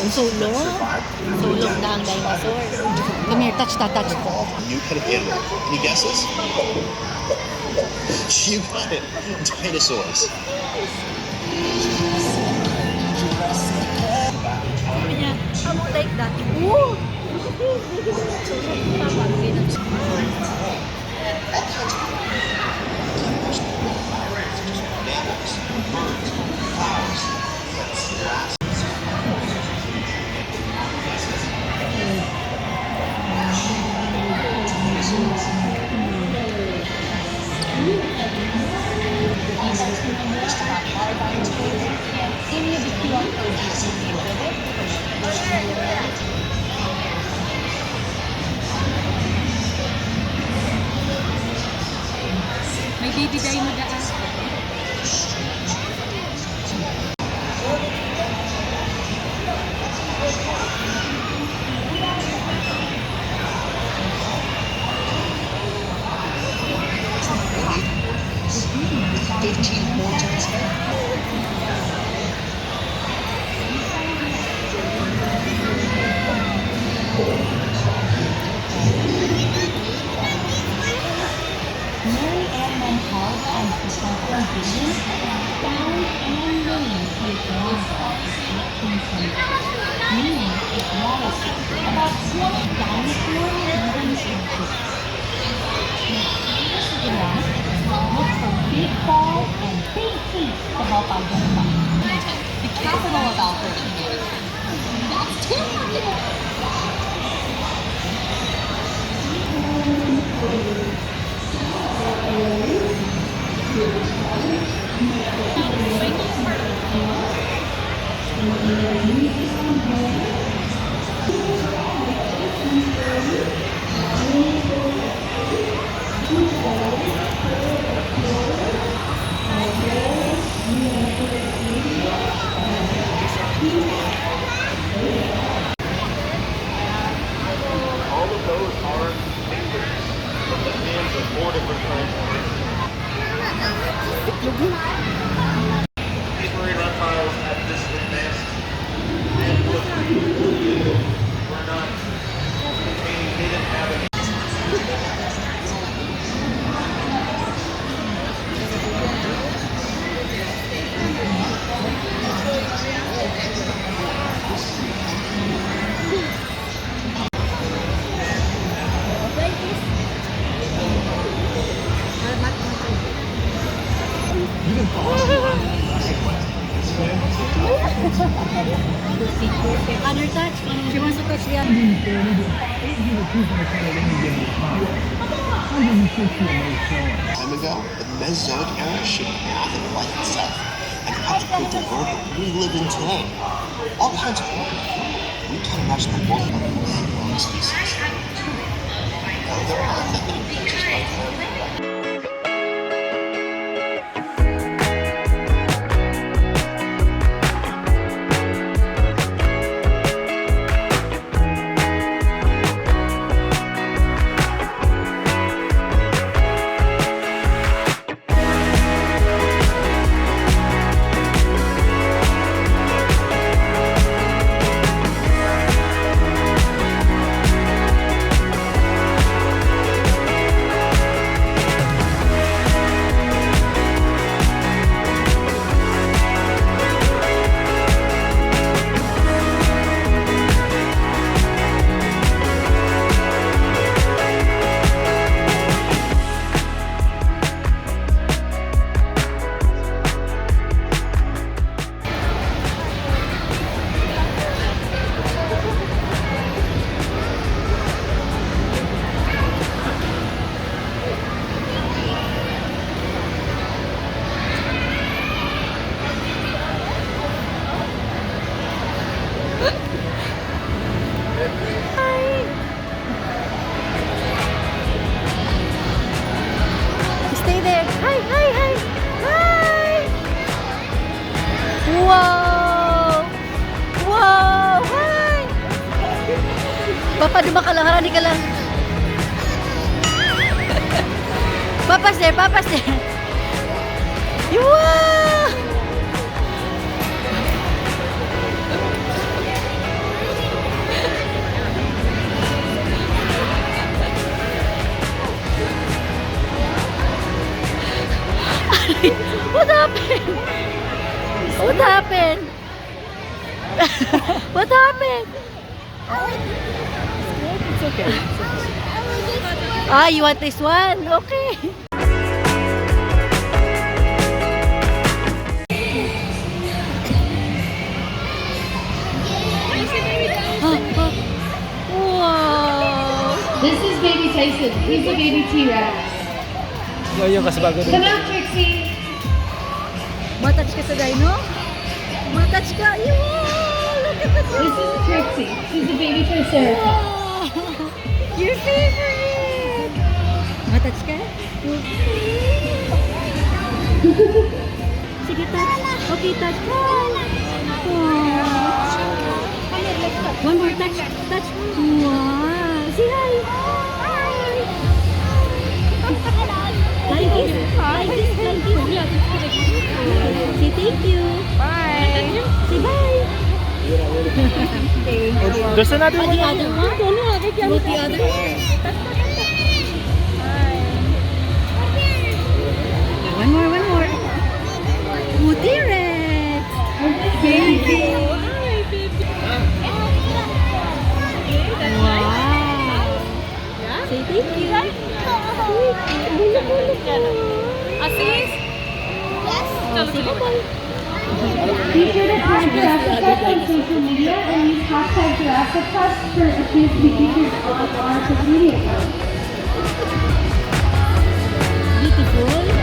Sulong? Sulong na ang dinosaur. Come here, touch that, touch that. New kind of animal. Any guesses? You got it. Dinosaurs. How about like that? Woo! May baby dahil mo daan. Mary Ann Montal and Christopher Vision found and named his granddog in 1820, meaning it was about 20 dinosaur humans in look for big balls and big teeth to help identify. The capital of Alberta. That's two. All of those are fingers from the hands of 4 different dinosaurs. These marine reptiles at this advanced and were not containing, they didn't have any. Other touch. She wants to touch the other. Time ago, the Mesozoic era shaped math and life itself, and how to create the world that we live in today. All kinds of work. We can't imagine the world of the species. Oh, there are that many creatures out there. Stay there. Hi, hi, hi. Hi. Wow. Wow. Hi. Papa, ka lang. Harani ka lang. Papa's there. Papa's there. Wow. What happened? What happened? What happened? It's okay. Ah, you want this one? Okay. Wow. This is baby Tyson. He's a baby T-Rex. Yung kasabago Come out, Trixie. Matouch ka sa dino? Matouch ka? Yo! Look at this. This is Trixie. She's a baby Triceratops. Your favorite! Matouch ka? Sige, touch. Okay, touch. One more touch. Touch. Wow. Say hi. Like this. Like this. Like this. Say thank you. Bye. Say bye. There's another Oh, one. the other one? What the other one? One more, one more. Oh, T-Rex. Baby. Wow. Say thank you. Asis? Say bye-bye. Be sure to tag Jurassic Fest on social media and use hashtag Jurassic Fest for a chance to be featured on our social media accounts. Beautiful.